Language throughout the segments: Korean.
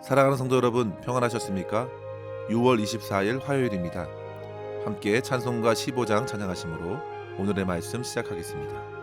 사랑하는 성도 여러분, 평안하셨습니까? 6월 24일 화요일입니다. 함께 찬송가 15장 찬양하심으로 오늘의 말씀 시작하겠습니다.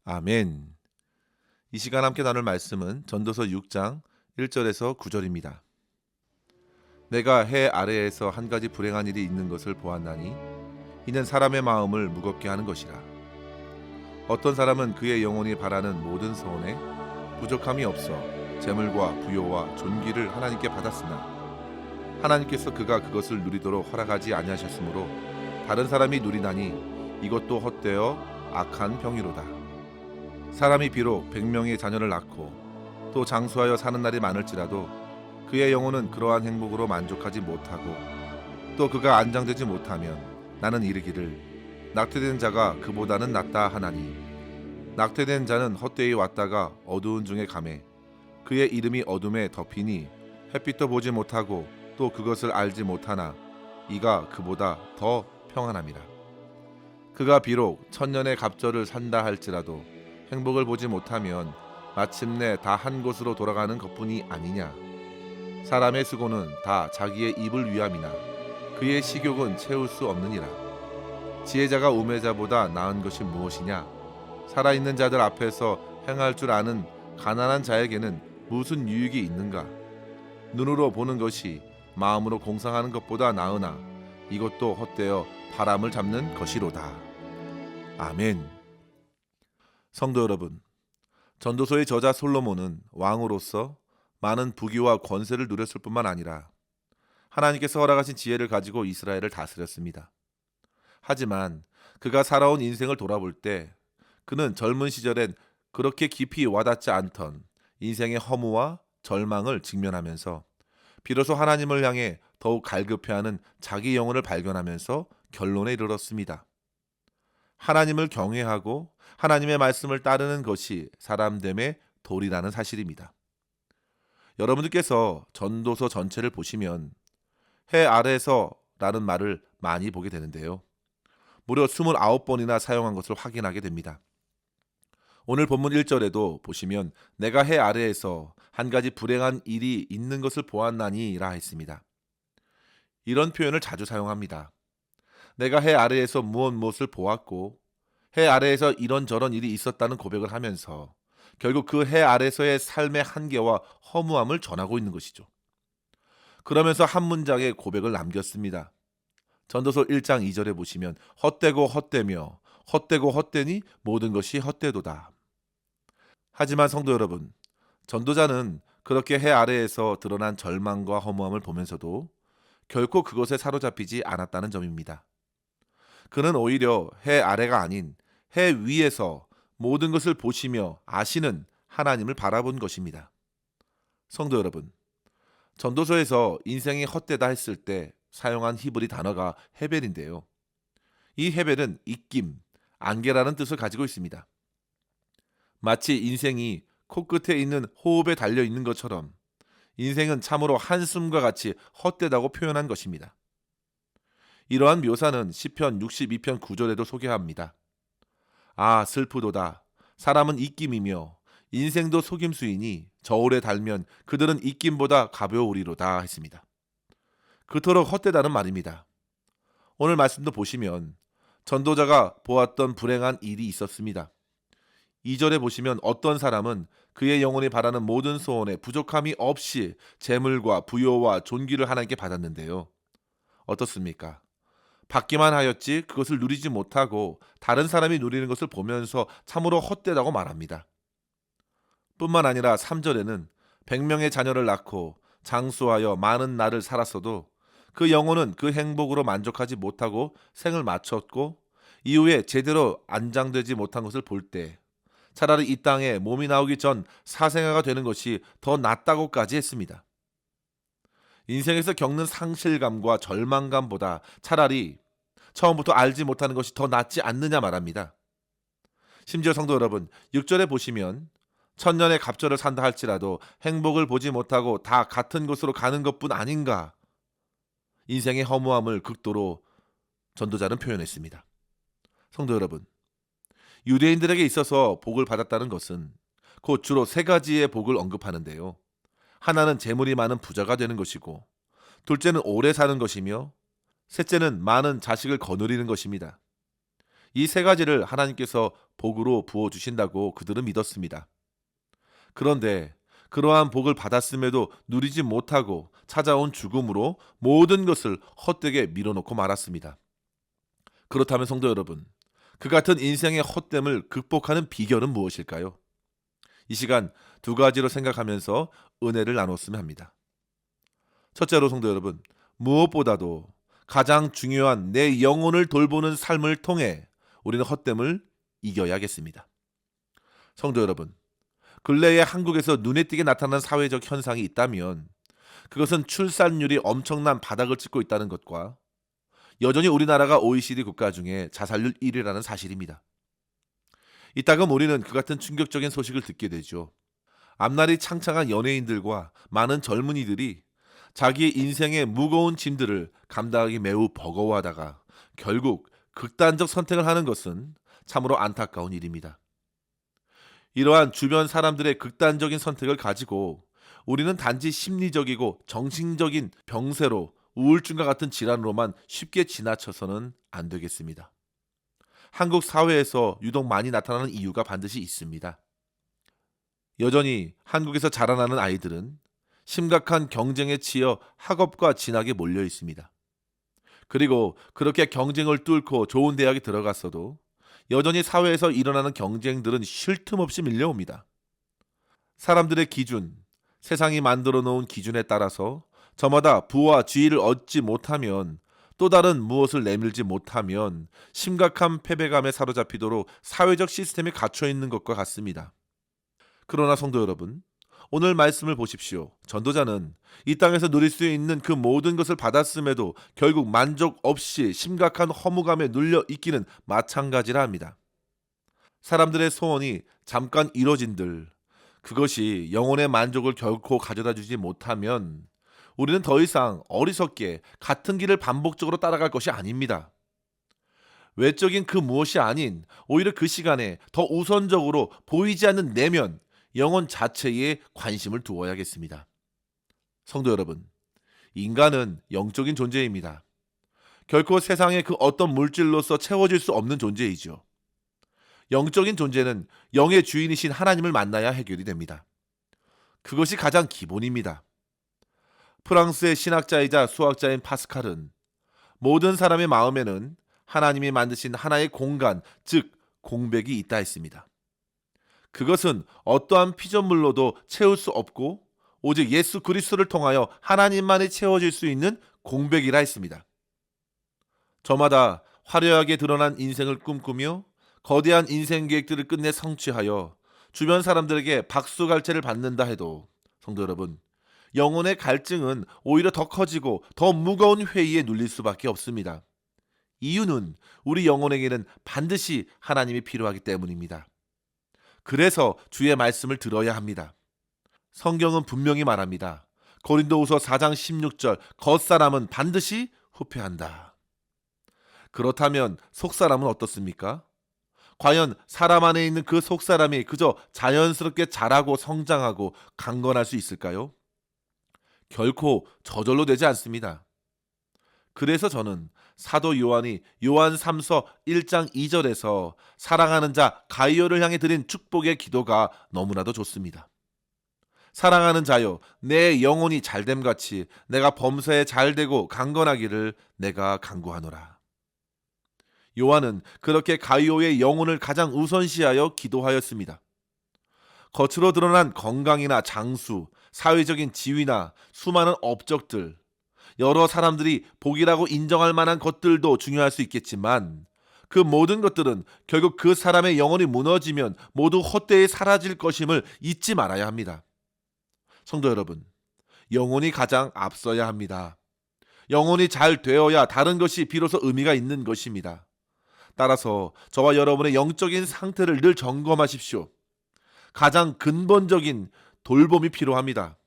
아멘. 이 시간 함께 나눌 말씀은 전도서 6장 1절에서 9절입니다. 내가 해 아래에서 한 가지 불행한 일이 있는 것을 보았나니 이는 사람의 마음을 무겁게 하는 것이라. 어떤 사람은 그의 영혼이 바라는 모든 소원에 부족함이 없어 재물과 부요와 존귀를 하나님께 받았으나 하나님께서 그가 그것을 누리도록 허락하지 아니하셨으므로 다른 사람이 누리나니 이것도 헛되어 악한 병이로다. 사람이 비록 100명의 자녀를 낳고 또 장수하여 사는 날이 많을지라도 그의 영혼은 그러한 행복으로 만족하지 못하고 또 그가 안장되지 못하면 나는 이르기를 낙태된 자가 그보다는 낫다 하나니 낙태된 자는 헛되이 왔다가 어두운 중에 가매 그의 이름이 어둠에 덮이니 햇빛도 보지 못하고 또 그것을 알지 못하나 이가 그보다 더 평안함이라. 그가 비록 1000년의 갑절을 산다 할지라도 행복을 보지 못하면 마침내 다 한 곳으로 돌아가는 것뿐이 아니냐. 사람의 수고는 다 자기의 입을 위함이나 그의 식욕은 채울 수 없느니라. 지혜자가 우매자보다 나은 것이 무엇이냐. 살아있는 자들 앞에서 행할 줄 아는 가난한 자에게는 무슨 유익이 있는가. 눈으로 보는 것이 마음으로 공상하는 것보다 나으나 이것도 헛되어 바람을 잡는 것이로다. 아멘. 성도 여러분, 전도서의 저자 솔로몬은 왕으로서 많은 부귀와 권세를 누렸을 뿐만 아니라 하나님께서 허락하신 지혜를 가지고 이스라엘을 다스렸습니다. 하지만 그가 살아온 인생을 돌아볼 때 그는 젊은 시절엔 그렇게 깊이 와닿지 않던 인생의 허무와 절망을 직면하면서 비로소 하나님을 향해 더욱 갈급해하는 자기 영혼을 발견하면서 결론에 이르렀습니다. 하나님을 경외하고 하나님의 말씀을 따르는 것이 사람됨의 도리라는 사실입니다. 여러분들께서 전도서 전체를 보시면 해 아래에서라는 말을 많이 보게 되는데요. 무려 29번이나 사용한 것을 확인하게 됩니다. 오늘 본문 1절에도 보시면 내가 해 아래에서 한 가지 불행한 일이 있는 것을 보았나니라 했습니다. 이런 표현을 자주 사용합니다. 내가 해 아래에서 무엇을 보았고 해 아래에서 이런저런 일이 있었다는 고백을 하면서 결국 그 해 아래에서의 삶의 한계와 허무함을 전하고 있는 것이죠. 그러면서 한 문장의 고백을 남겼습니다. 전도서 1장 2절에 보시면 헛되고 헛되며 헛되고 헛되니 모든 것이 헛되도다. 하지만 성도 여러분, 전도자는 그렇게 해 아래에서 드러난 절망과 허무함을 보면서도 결코 그것에 사로잡히지 않았다는 점입니다. 그는 오히려 해 아래가 아닌 해 위에서 모든 것을 보시며 아시는 하나님을 바라본 것입니다. 성도 여러분, 전도서에서 인생이 헛되다 했을 때 사용한 히브리 단어가 헤벨인데요. 이 헤벨은 입김, 안개라는 뜻을 가지고 있습니다. 마치 인생이 코끝에 있는 호흡에 달려 있는 것처럼 인생은 참으로 한숨과 같이 헛되다고 표현한 것입니다. 이러한 묘사는 시편 62편 9절에도 소개합니다. 아, 슬프도다. 사람은 입김이며 인생도 속임수이니 저울에 달면 그들은 입김보다 가벼우리로다 했습니다. 그토록 헛되다는 말입니다. 오늘 말씀도 보시면 전도자가 보았던 불행한 일이 있었습니다. 2절에 보시면 어떤 사람은 그의 영혼이 바라는 모든 소원에 부족함이 없이 재물과 부요와 존귀를 하나님께 받았는데요. 어떻습니까? 받기만 하였지 그것을 누리지 못하고 다른 사람이 누리는 것을 보면서 참으로 헛되다고 말합니다. 뿐만 아니라 3절에는 100명의 자녀를 낳고 장수하여 많은 날을 살았어도 그 영혼은 그 행복으로 만족하지 못하고 생을 마쳤고 이후에 제대로 안장되지 못한 것을 볼 때 차라리 이 땅에 몸이 나오기 전 사생아가 되는 것이 더 낫다고까지 했습니다. 인생에서 겪는 상실감과 절망감보다 차라리 처음부터 알지 못하는 것이 더 낫지 않느냐 말합니다. 심지어 성도 여러분, 6절에 보시면 천년의 갑절을 산다 할지라도 행복을 보지 못하고 다 같은 곳으로 가는 것뿐 아닌가, 인생의 허무함을 극도로 전도자는 표현했습니다. 성도 여러분, 유대인들에게 있어서 복을 받았다는 것은 곧 주로 세 가지의 복을 언급하는데요. 하나는 재물이 많은 부자가 되는 것이고, 둘째는 오래 사는 것이며, 셋째는 많은 자식을 거느리는 것입니다. 이 세 가지를 하나님께서 복으로 부어주신다고 그들은 믿었습니다. 그런데 그러한 복을 받았음에도 누리지 못하고 찾아온 죽음으로 모든 것을 헛되게 밀어놓고 말았습니다. 그렇다면 성도 여러분, 그 같은 인생의 헛됨을 극복하는 비결은 무엇일까요? 이 시간 두 가지로 생각하면서 은혜를 나눴으면 합니다. 첫째로 성도 여러분, 무엇보다도 가장 중요한 내 영혼을 돌보는 삶을 통해 우리는 헛됨을 이겨야겠습니다. 성도 여러분, 근래에 한국에서 눈에 띄게 나타난 사회적 현상이 있다면 그것은 출산율이 엄청난 바닥을 찍고 있다는 것과 여전히 우리나라가 OECD 국가 중에 자살률 1위라는 사실입니다. 이따금 우리는 그 같은 충격적인 소식을 듣게 되죠. 앞날이 창창한 연예인들과 많은 젊은이들이 자기의 인생의 무거운 짐들을 감당하기 매우 버거워하다가 결국 극단적 선택을 하는 것은 참으로 안타까운 일입니다. 이러한 주변 사람들의 극단적인 선택을 가지고 우리는 단지 심리적이고 정신적인 병세로 우울증과 같은 질환으로만 쉽게 지나쳐서는 안 되겠습니다. 한국 사회에서 유독 많이 나타나는 이유가 반드시 있습니다. 여전히 한국에서 자라나는 아이들은 심각한 경쟁에 치여 학업과 진학에 몰려 있습니다. 그리고 그렇게 경쟁을 뚫고 좋은 대학에 들어갔어도 여전히 사회에서 일어나는 경쟁들은 쉴 틈 없이 밀려옵니다. 사람들의 기준, 세상이 만들어 놓은 기준에 따라서 저마다 부와 지위를 얻지 못하면, 또 다른 무엇을 내밀지 못하면 심각한 패배감에 사로잡히도록 사회적 시스템이 갖춰 있는 것과 같습니다. 그러나 성도 여러분, 오늘 말씀을 보십시오. 전도자는 이 땅에서 누릴 수 있는 그 모든 것을 받았음에도 결국 만족 없이 심각한 허무감에 눌려 있기는 마찬가지라 합니다. 사람들의 소원이 잠깐 이뤄진들 그것이 영혼의 만족을 결코 가져다 주지 못하면 우리는 더 이상 어리석게 같은 길을 반복적으로 따라갈 것이 아닙니다. 외적인 그 무엇이 아닌 오히려 그 시간에 더 우선적으로 보이지 않는 내면, 영혼 자체에 관심을 두어야겠습니다. 성도 여러분, 인간은 영적인 존재입니다. 결코 세상의 그 어떤 물질로서 채워질 수 없는 존재이죠. 영적인 존재는 영의 주인이신 하나님을 만나야 해결이 됩니다. 그것이 가장 기본입니다. 프랑스의 신학자이자 수학자인 파스칼은 모든 사람의 마음에는 하나님이 만드신 하나의 공간, 즉 공백이 있다 했습니다. 그것은 어떠한 피조물로도 채울 수 없고 오직 예수 그리스도를 통하여 하나님만이 채워질 수 있는 공백이라 했습니다. 저마다 화려하게 드러난 인생을 꿈꾸며 거대한 인생 계획들을 끝내 성취하여 주변 사람들에게 박수갈채를 받는다 해도 성도 여러분, 영혼의 갈증은 오히려 더 커지고 더 무거운 회의에 눌릴 수밖에 없습니다. 이유는 우리 영혼에게는 반드시 하나님이 필요하기 때문입니다. 그래서 주의 말씀을 들어야 합니다. 성경은 분명히 말합니다. 고린도후서 4장 16절, 겉사람은 반드시 후패한다. 그렇다면 속사람은 어떻습니까? 과연 사람 안에 있는 그 속사람이 그저 자연스럽게 자라고 성장하고 강건할 수 있을까요? 결코 저절로 되지 않습니다. 그래서 저는 사도 요한이 요한 3서 1장 2절에서 사랑하는 자 가이오를 향해 드린 축복의 기도가 너무나도 좋습니다. 사랑하는 자여, 내 영혼이 잘됨같이 내가 범사에 잘되고 강건하기를 내가 간구하노라. 요한은 그렇게 가이오의 영혼을 가장 우선시하여 기도하였습니다. 겉으로 드러난 건강이나 장수, 사회적인 지위나 수많은 업적들, 여러 사람들이 복이라고 인정할 만한 것들도 중요할 수 있겠지만 그 모든 것들은 결국 그 사람의 영혼이 무너지면 모두 헛되이 사라질 것임을 잊지 말아야 합니다. 성도 여러분, 영혼이 가장 앞서야 합니다. 영혼이 잘 되어야 다른 것이 비로소 의미가 있는 것입니다. 따라서 저와 여러분의 영적인 상태를 늘 점검하십시오. 가장 근본적인 돌봄이 필요합니다.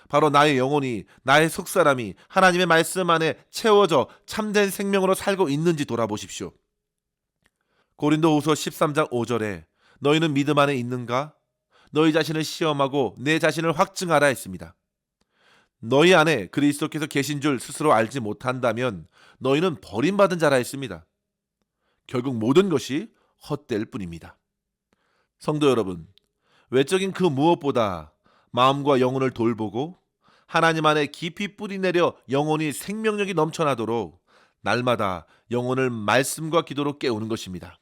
바로 나의 영혼이, 나의 속사람이 하나님의 말씀 안에 채워져 참된 생명으로 살고 있는지 돌아보십시오. 고린도후서 13장 5절에 너희는 믿음 안에 있는가? 너희 자신을 시험하고 내 자신을 확증하라 했습니다. 너희 안에 그리스도께서 계신 줄 스스로 알지 못한다면 너희는 버림받은 자라 했습니다. 결국 모든 것이 헛될 뿐입니다. 성도 여러분, 외적인 그 무엇보다 마음과 영혼을 돌보고 하나님 안에 깊이 뿌리내려 영혼이 생명력이 넘쳐나도록 날마다 영혼을 말씀과 기도로 깨우는 것입니다.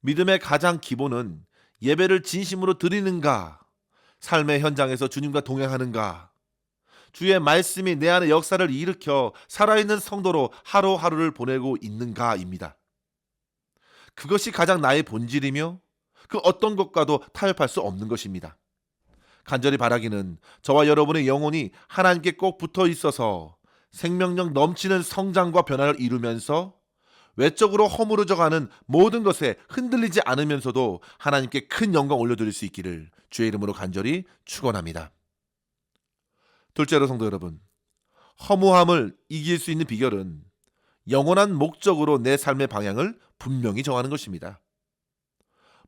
믿음의 가장 기본은 예배를 진심으로 드리는가, 삶의 현장에서 주님과 동행하는가, 주의 말씀이 내 안에 역사를 일으켜 살아있는 성도로 하루하루를 보내고 있는가입니다. 그것이 가장 나의 본질이며 그 어떤 것과도 타협할 수 없는 것입니다. 간절히 바라기는 저와 여러분의 영혼이 하나님께 꼭 붙어 있어서 생명력 넘치는 성장과 변화를 이루면서 외적으로 허물어져가는 모든 것에 흔들리지 않으면서도 하나님께 큰 영광 올려드릴 수 있기를 주의 이름으로 간절히 축원합니다. 둘째로 성도 여러분, 허무함을 이길 수 있는 비결은 영원한 목적으로 내 삶의 방향을 분명히 정하는 것입니다.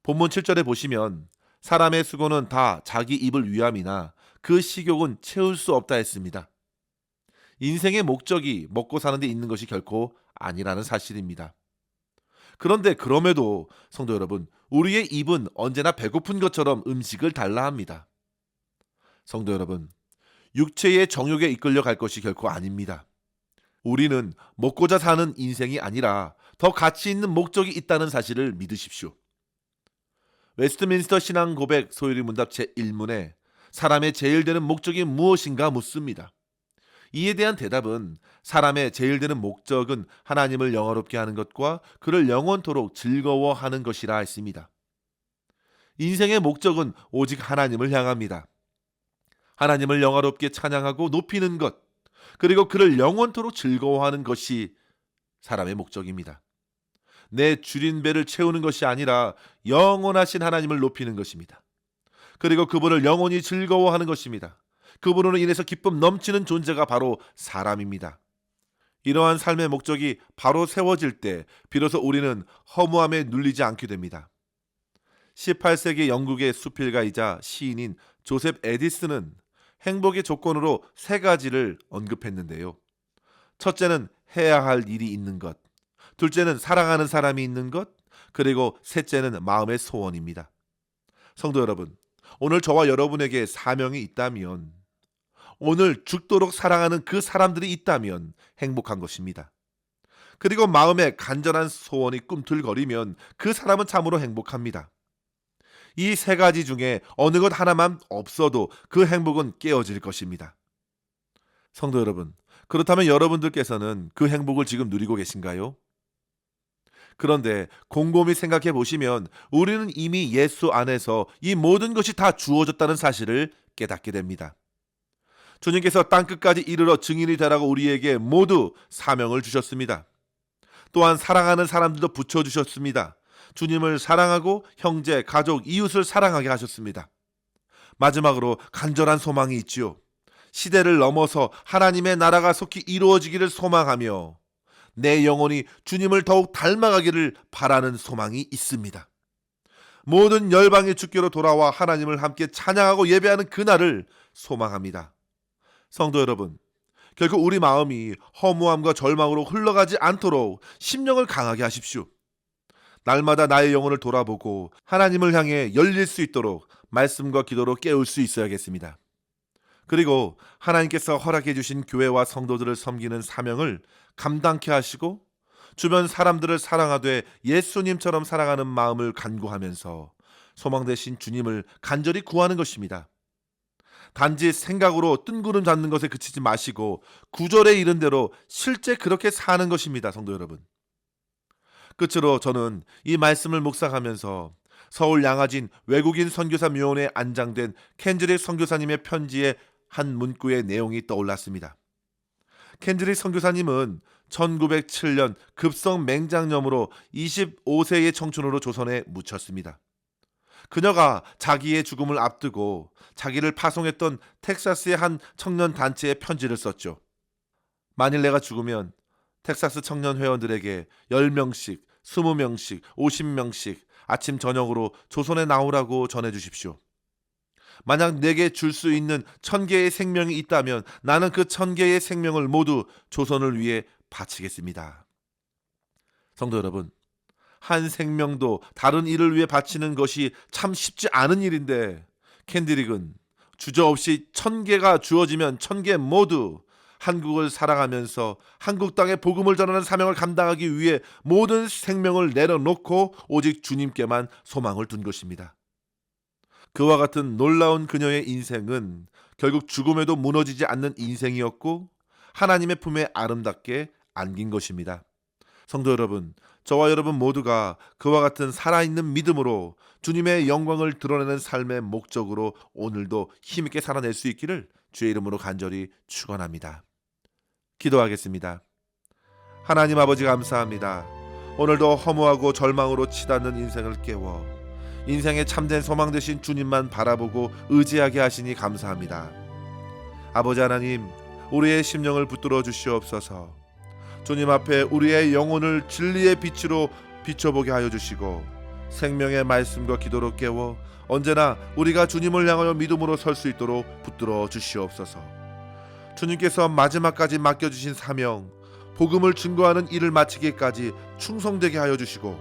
본문 7절에 보시면 사람의 수고는 다 자기 입을 위함이나 그 식욕은 채울 수 없다 했습니다. 인생의 목적이 먹고 사는 데 있는 것이 결코 아니라는 사실입니다. 그런데 그럼에도 성도 여러분, 우리의 입은 언제나 배고픈 것처럼 음식을 달라 합니다. 성도 여러분, 육체의 정욕에 이끌려 갈 것이 결코 아닙니다. 우리는 먹고자 사는 인생이 아니라 더 가치 있는 목적이 있다는 사실을 믿으십시오. 웨스트민스터 신앙 고백 소요리 문답 제1문에 사람의 제일 되는 목적이 무엇인가 묻습니다. 이에 대한 대답은 사람의 제일 되는 목적은 하나님을 영화롭게 하는 것과 그를 영원토록 즐거워하는 것이라 했습니다. 인생의 목적은 오직 하나님을 향합니다. 하나님을 영화롭게 찬양하고 높이는 것, 그리고 그를 영원토록 즐거워하는 것이 사람의 목적입니다. 내 줄인 배를 채우는 것이 아니라 영원하신 하나님을 높이는 것입니다. 그리고 그분을 영원히 즐거워하는 것입니다. 그분으로 인해서 기쁨 넘치는 존재가 바로 사람입니다. 이러한 삶의 목적이 바로 세워질 때 비로소 우리는 허무함에 눌리지 않게 됩니다. 18세기 영국의 수필가이자 시인인 조셉 에디슨은 행복의 조건으로 세 가지를 언급했는데요. 첫째는 해야 할 일이 있는 것, 둘째는 사랑하는 사람이 있는 것, 그리고 셋째는 마음의 소원입니다. 성도 여러분, 오늘 저와 여러분에게 사명이 있다면, 오늘 죽도록 사랑하는 그 사람들이 있다면 행복한 것입니다. 그리고 마음에 간절한 소원이 꿈틀거리면 그 사람은 참으로 행복합니다. 이 세 가지 중에 어느 것 하나만 없어도 그 행복은 깨어질 것입니다. 성도 여러분, 그렇다면 여러분들께서는 그 행복을 지금 누리고 계신가요? 그런데 곰곰이 생각해 보시면 우리는 이미 예수 안에서 이 모든 것이 다 주어졌다는 사실을 깨닫게 됩니다. 주님께서 땅끝까지 이르러 증인이 되라고 우리에게 모두 사명을 주셨습니다. 또한 사랑하는 사람들도 붙여주셨습니다. 주님을 사랑하고 형제, 가족, 이웃을 사랑하게 하셨습니다. 마지막으로 간절한 소망이 있지요. 시대를 넘어서 하나님의 나라가 속히 이루어지기를 소망하며 내 영혼이 주님을 더욱 닮아가기를 바라는 소망이 있습니다. 모든 열방의 주께로 돌아와 하나님을 함께 찬양하고 예배하는 그날을 소망합니다. 성도 여러분, 결국 우리 마음이 허무함과 절망으로 흘러가지 않도록 심령을 강하게 하십시오. 날마다 나의 영혼을 돌아보고 하나님을 향해 열릴 수 있도록 말씀과 기도로 깨울 수 있어야겠습니다. 그리고 하나님께서 허락해 주신 교회와 성도들을 섬기는 사명을 감당케 하시고 주변 사람들을 사랑하되 예수님처럼 살아가는 마음을 간구하면서 소망 되신 주님을 간절히 구하는 것입니다. 단지 생각으로 뜬구름 잡는 것에 그치지 마시고 구절에 이른 대로 실제 그렇게 사는 것입니다. 성도 여러분, 끝으로 저는 이 말씀을 묵상하면서 서울 양화진 외국인 선교사 묘원에 안장된 켄즈릭 선교사님의 편지의 한 문구의 내용이 떠올랐습니다. 켄즈릭 선교사님은 1907년 급성 맹장염으로 25세의 청춘으로 조선에 묻혔습니다. 그녀가 자기의 죽음을 앞두고 자기를 파송했던 텍사스의 한 청년 단체에 편지를 썼죠. 만일 내가 죽으면 텍사스 청년 회원들에게 10명씩, 20명씩, 50명씩 아침 저녁으로 조선에 나오라고 전해주십시오. 만약 내게 줄 수 있는 1000개의 생명이 있다면 나는 그 1000개의 생명을 모두 조선을 위해 바치겠습니다. 성도 여러분, 한 생명도 다른 일을 위해 바치는 것이 참 쉽지 않은 일인데 켄드릭은 주저없이 1000개가 주어지면 1000개 모두 한국을 사랑하면서 한국 땅에 복음을 전하는 사명을 감당하기 위해 모든 생명을 내려놓고 오직 주님께만 소망을 둔 것입니다. 그와 같은 놀라운 그녀의 인생은 결국 죽음에도 무너지지 않는 인생이었고 하나님의 품에 아름답게 안긴 것입니다. 성도 여러분, 저와 여러분 모두가 그와 같은 살아있는 믿음으로 주님의 영광을 드러내는 삶의 목적으로 오늘도 힘있게 살아낼 수 있기를 주의 이름으로 간절히 축원합니다. 기도하겠습니다. 하나님 아버지 감사합니다. 오늘도 허무하고 절망으로 치닫는 인생을 깨워 인생의 참된 소망 되신 주님만 바라보고 의지하게 하시니 감사합니다. 아버지 하나님, 우리의 심령을 붙들어 주시옵소서. 주님 앞에 우리의 영혼을 진리의 빛으로 비춰보게 하여 주시고 생명의 말씀과 기도로 깨워 언제나 우리가 주님을 향하여 믿음으로 설 수 있도록 붙들어 주시옵소서. 주님께서 마지막까지 맡겨주신 사명, 복음을 증거하는 일을 마치기까지 충성되게 하여 주시고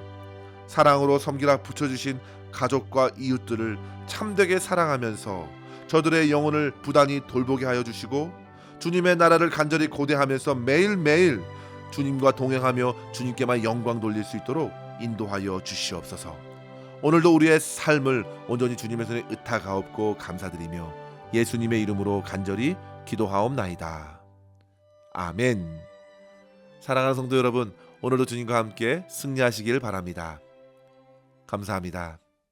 사랑으로 섬기라 붙여주신 가족과 이웃들을 참되게 사랑하면서 저들의 영혼을 부단히 돌보게 하여 주시고 주님의 나라를 간절히 고대하면서 매일매일 주님과 동행하며 주님께만 영광 돌릴 수 있도록 인도하여 주시옵소서. 오늘도 우리의 삶을 온전히 주님의 손에 의탁하옵고 감사드리며 예수님의 이름으로 간절히 기도하옵나이다. 아멘. 사랑하는 성도 여러분, 오늘도 주님과 함께 승리하시길 바랍니다. 감사합니다.